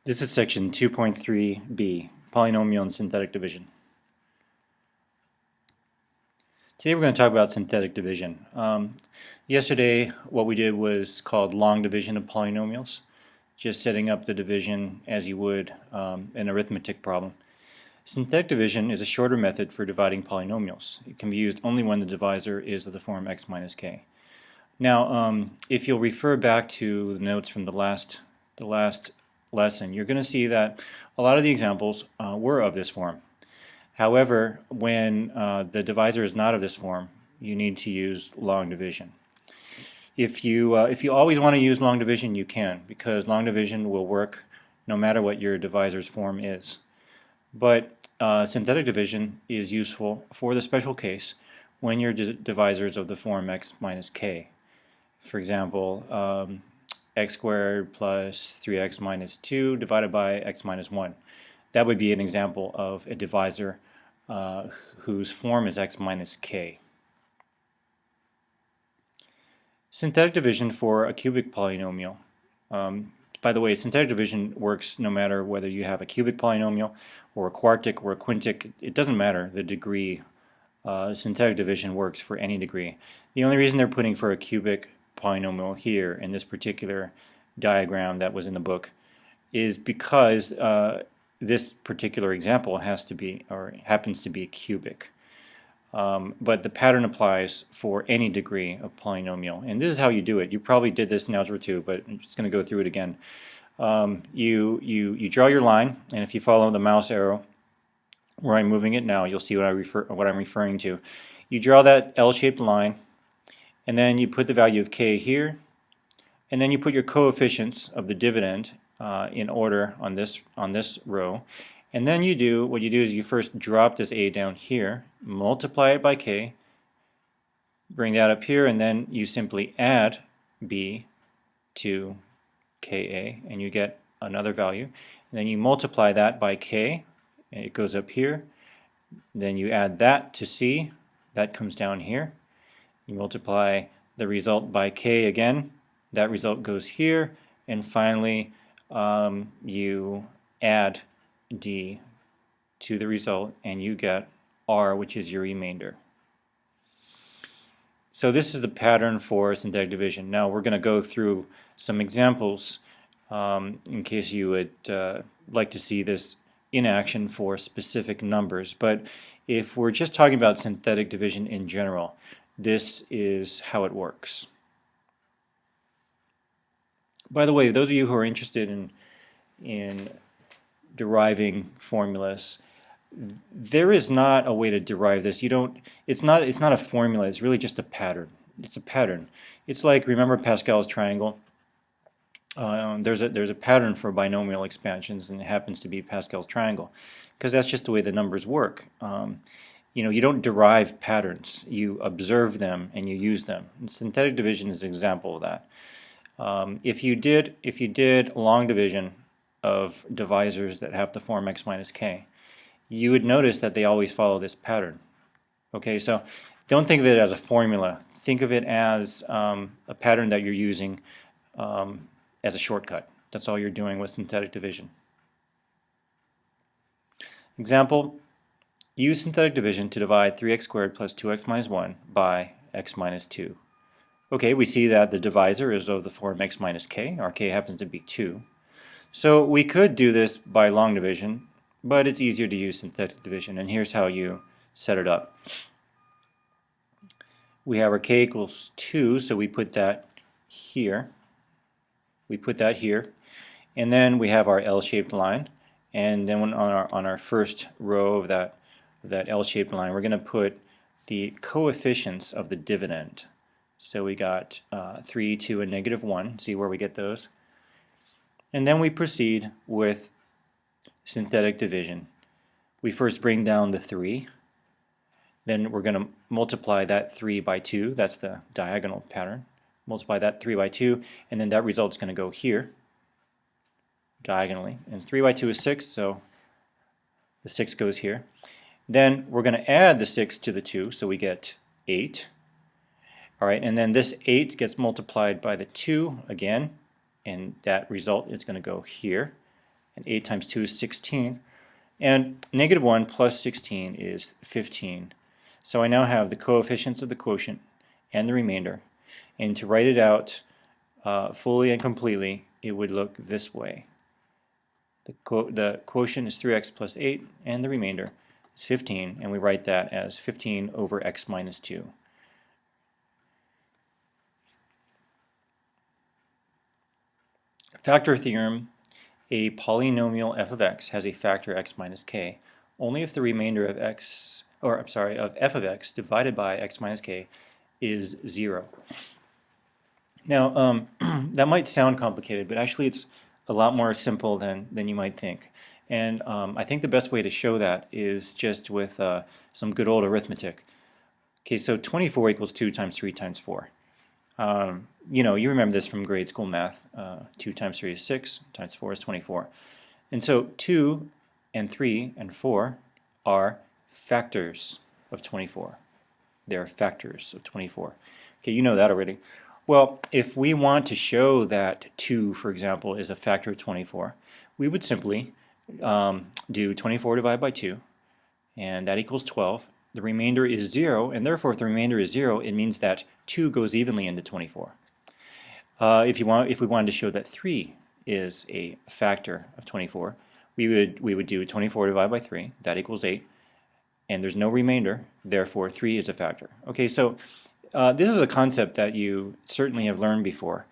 This is section 2.3b, Polynomial and Synthetic Division. Today we're going to talk about synthetic division. Yesterday what we did was called long division of polynomials, just setting up the division as you would an arithmetic problem. Synthetic division is a shorter method for dividing polynomials. It can be used only when the divisor is of the form x minus k. Now, if you'll refer back to the notes from the last lesson, you're going to see that a lot of the examples were of this form. However, when the divisor is not of this form, you need to use long division. If you always want to use long division, you can, because long division will work no matter what your divisor's form is. But synthetic division is useful for the special case when your divisor is of the form x minus k. For example, x squared plus 3x minus 2 divided by x minus 1. That would be an example of a divisor whose form is x minus k. Synthetic division for a cubic polynomial. By the way, synthetic division works no matter whether you have a cubic polynomial or a quartic or a quintic. It doesn't matter the degree. Synthetic division works for any degree. The only reason they're putting for a cubic polynomial here in this particular diagram that was in the book is because this particular example has to be, or happens to be, cubic. But the pattern applies for any degree of polynomial, and this is how you do it. You probably did this in Algebra 2, but I'm just going to go through it again. You draw your line, and if you follow the mouse arrow where I'm moving it now, you'll see what I'm referring to. You draw that L-shaped line, and then you put the value of k here, and then you put your coefficients of the dividend in order on this row, and then what you do is you first drop this a down here, multiply it by k, bring that up here, and then you simply add b to ka, and you get another value, and then you multiply that by k, and it goes up here. Then you add that to c, that comes down here. You multiply the result by k again, that result goes here, and finally you add d to the result and you get r, which is your remainder. So this is the pattern for synthetic division. Now we're going to go through some examples in case you would like to see this in action for specific numbers. But if we're just talking about synthetic division in general, this is how it works. By the way, those of you who are interested in deriving formulas, there is not a way to derive this. It's not a formula, it's really just a pattern. It's a pattern. It's like, remember Pascal's triangle? There's a pattern for binomial expansions, and it happens to be Pascal's triangle, because that's just the way the numbers work. You don't derive patterns, you observe them and you use them. And synthetic division is an example of that. If you did long division of divisors that have the form x minus k, you would notice that they always follow this pattern. Okay, so don't think of it as a formula. Think of it as a pattern that you're using as a shortcut. That's all you're doing with synthetic division. Example, use synthetic division to divide 3x squared plus 2x minus 1 by x minus 2. Okay, we see that the divisor is of the form x minus k. Our k happens to be 2. So we could do this by long division, but it's easier to use synthetic division, and here's how you set it up. We have our k equals 2, so we put that here. We put that here, and then we have our L-shaped line, and then on our first row of that L-shaped line, we're going to put the coefficients of the dividend. So we got 3, 2, and negative 1. See where we get those. And then we proceed with synthetic division. We first bring down the 3. Then we're going to multiply that 3 by 2. That's the diagonal pattern. Multiply that 3 by 2, and then that result's going to go here diagonally. And 3 by 2 is 6, so the 6 goes here. Then we're going to add the 6 to the 2, so we get 8. Alright, and then this 8 gets multiplied by the 2 again, and that result is going to go here. and 8 times 2 is 16. And negative 1 plus 16 is 15. So I now have the coefficients of the quotient and the remainder. And to write it out fully and completely, it would look this way. The quotient is 3x plus 8, and the remainder is 15, and we write that as 15 over x minus 2. Factor theorem: a polynomial f of x has a factor x minus k only if the remainder of x, or I'm sorry, of f of x divided by x minus k is 0. Now, that might sound complicated, but actually it's a lot more simple than you might think. And I think the best way to show that is just with some good old arithmetic. Okay, so 24 equals 2 times 3 times 4. You remember this from grade school math. 2 times 3 is 6, times 4 is 24. And so 2 and 3 and 4 are factors of 24. They're factors of 24. Okay, you know that already. Well, if we want to show that 2, for example, is a factor of 24, we would simply do 24 divided by 2, and that equals 12. The remainder is 0, and therefore if the remainder is 0, it means that 2 goes evenly into 24. If we wanted to show that 3 is a factor of 24, we would do 24 divided by 3, that equals 8, and there's no remainder, therefore 3 is a factor. Okay, so this is a concept that you certainly have learned before.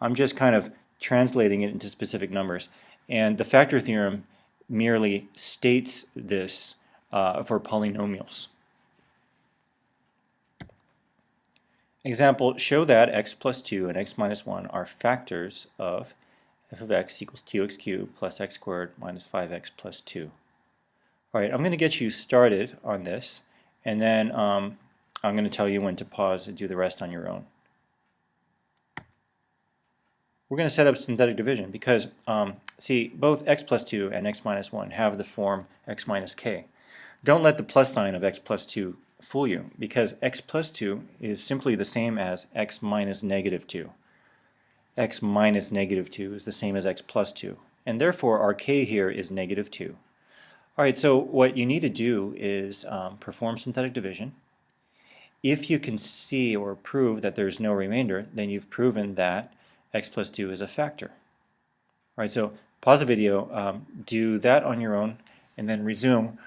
I'm just kind of translating it into specific numbers, and the factor theorem merely states this for polynomials. Example, show that x plus 2 and x minus 1 are factors of f of x equals 2x cubed plus x squared minus 5x plus 2. Alright, I'm going to get you started on this, and then I'm going to tell you when to pause and do the rest on your own. We're going to set up synthetic division because, see, both x plus 2 and x minus 1 have the form x minus k. Don't let the plus sign of x plus 2 fool you, because x plus 2 is simply the same as x minus negative 2. X minus negative 2 is the same as x plus 2, and therefore our k here is negative 2. Alright, so what you need to do is perform synthetic division. If you can see or prove that there's no remainder, then you've proven that x plus 2 is a factor. Alright, so pause the video, do that on your own, and then resume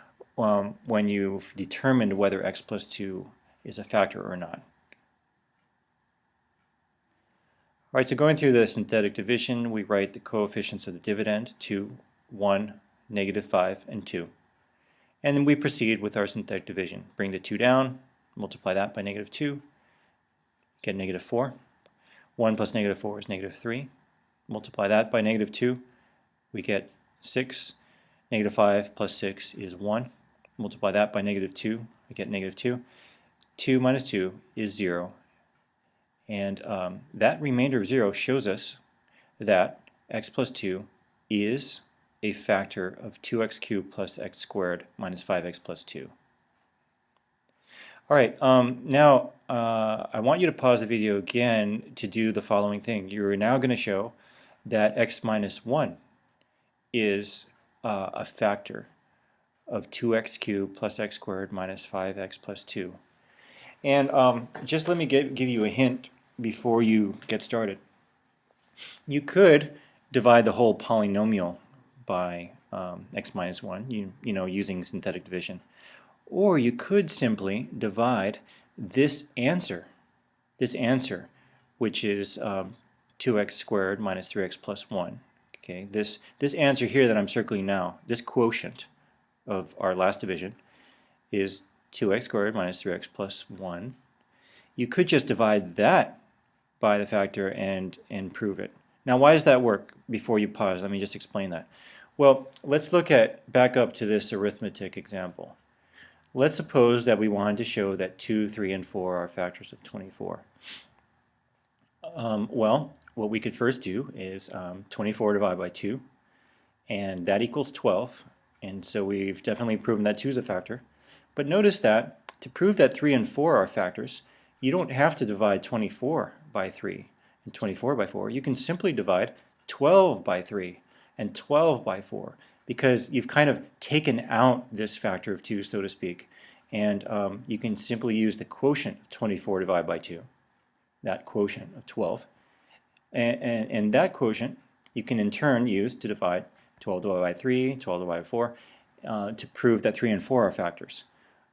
when you've determined whether x plus 2 is a factor or not. Alright, so going through the synthetic division, we write the coefficients of the dividend 2, 1, negative 5, and 2. And then we proceed with our synthetic division. Bring the 2 down, multiply that by negative 2, get negative 4. 1 plus negative 4 is negative 3. Multiply that by negative 2, we get 6. Negative 5 plus 6 is 1. Multiply that by negative 2, we get negative 2. 2 minus 2 is 0. And that remainder of 0 shows us that x plus 2 is a factor of 2x cubed plus x squared minus 5x plus 2. Alright, now I want you to pause the video again to do the following thing. You're now going to show that x minus 1 is a factor of 2x cubed plus x squared minus 5x plus 2. And just let me give you a hint before you get started. You could divide the whole polynomial by x minus 1, you know, using synthetic division. Or you could simply divide this answer, which is 2x squared minus 3x plus 1. Okay, this answer here that I'm circling now, this quotient of our last division is 2x squared minus 3x plus 1. You could just divide that by the factor and prove it. Now, why does that work? Before you pause, let me just explain that. Well, let's back up to this arithmetic example. Let's suppose that we wanted to show that 2, 3, and 4 are factors of 24. Well, what we could first do is 24 divided by 2, and that equals 12. And so we've definitely proven that 2 is a factor. But notice that to prove that 3 and 4 are factors, you don't have to divide 24 by 3 and 24 by 4. You can simply divide 12 by 3 and 12 by 4, because you've kind of taken out this factor of 2, so to speak, and you can simply use the quotient of 24 divided by 2, that quotient of 12, and that quotient you can in turn use to divide 12 divided by 3, 12 divided by 4, to prove that 3 and 4 are factors.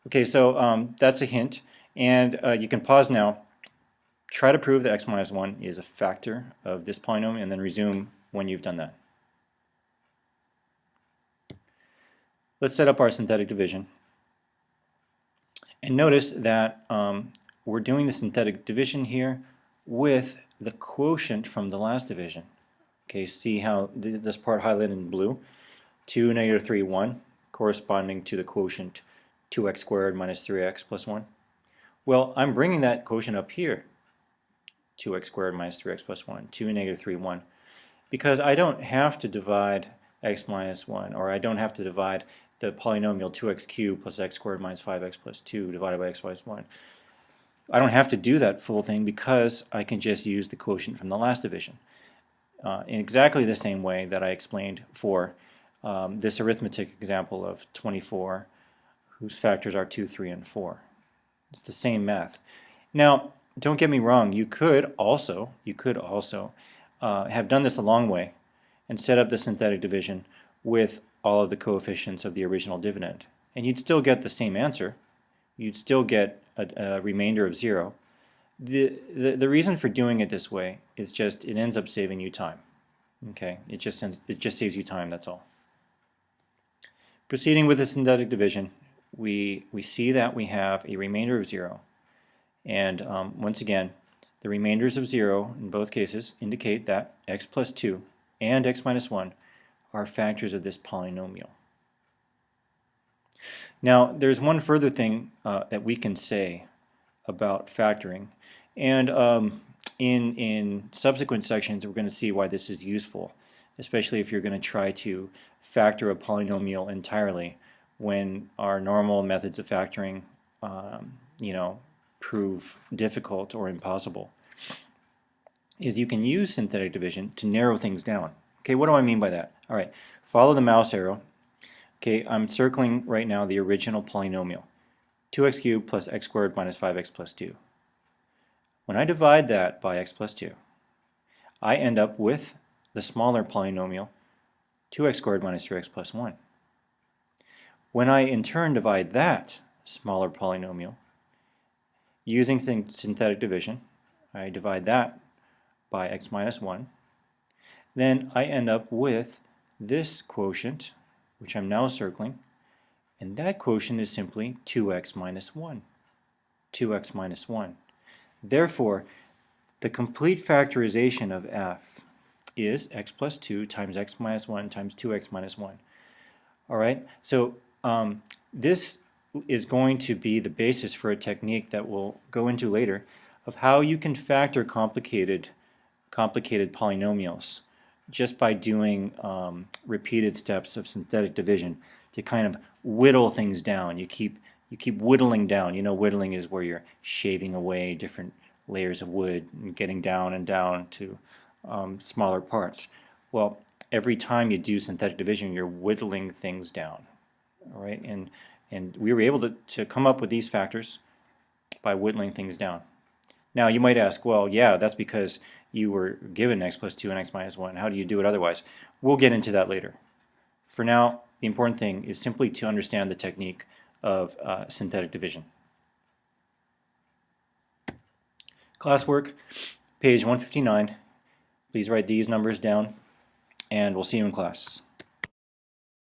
Okay, so that's a hint, and you can pause now, try to prove that x minus 1 is a factor of this polynomial, and then resume when you've done that. Let's set up our synthetic division. And notice that we're doing the synthetic division here with the quotient from the last division. Okay, see how this part highlighted in blue? 2, negative 3, 1, corresponding to the quotient 2x squared minus 3x plus 1. Well, I'm bringing that quotient up here, 2x squared minus 3x plus 1, 2, negative 3, 1, because I don't have to divide x minus 1, or I don't have to divide the polynomial 2x cubed plus x squared minus 5x plus 2 divided by x minus 1. I don't have to do that full thing because I can just use the quotient from the last division in exactly the same way that I explained for this arithmetic example of 24 whose factors are 2, 3, and 4. It's the same math. Now, don't get me wrong, you could also have done this a long way and set up the synthetic division with all of the coefficients of the original dividend, and you'd still get the same answer. You'd still get a remainder of 0. The reason for doing it this way is just it ends up saving you time. Okay, it just saves you time, that's all. Proceeding with the synthetic division, we see that we have a remainder of 0, and once again, the remainders of 0 in both cases indicate that x plus 2 and x minus 1 are factors of this polynomial. Now, there's one further thing that we can say about factoring, and in subsequent sections we're going to see why this is useful, especially if you're going to try to factor a polynomial entirely when our normal methods of factoring prove difficult or impossible. Is you can use synthetic division to narrow things down. Okay, what do I mean by that? All right, follow the mouse arrow. Okay, I'm circling right now the original polynomial, 2x cubed plus x squared minus 5x plus 2. When I divide that by x plus 2, I end up with the smaller polynomial, 2x squared minus 3x plus 1. When I in turn divide that smaller polynomial using synthetic division, I divide that by x minus 1, then I end up with this quotient, which I'm now circling, and that quotient is simply 2x minus 1. 2x minus 1. Therefore, the complete factorization of f is x plus 2 times x minus 1 times 2x minus 1. All right, so this is going to be the basis for a technique that we'll go into later of how you can factor complicated polynomials just by doing repeated steps of synthetic division to kind of whittle things down. You keep whittling down. You know, whittling is where you're shaving away different layers of wood and getting down and down to smaller parts. Well, every time you do synthetic division, you're whittling things down. All right, and we were able to come up with these factors by whittling things down. Now you might ask, well, yeah, that's because you were given x plus 2 and x minus 1. How do you do it otherwise? We'll get into that later. For now, the important thing is simply to understand the technique of synthetic division. Classwork, page 159. Please write these numbers down, and we'll see you in class.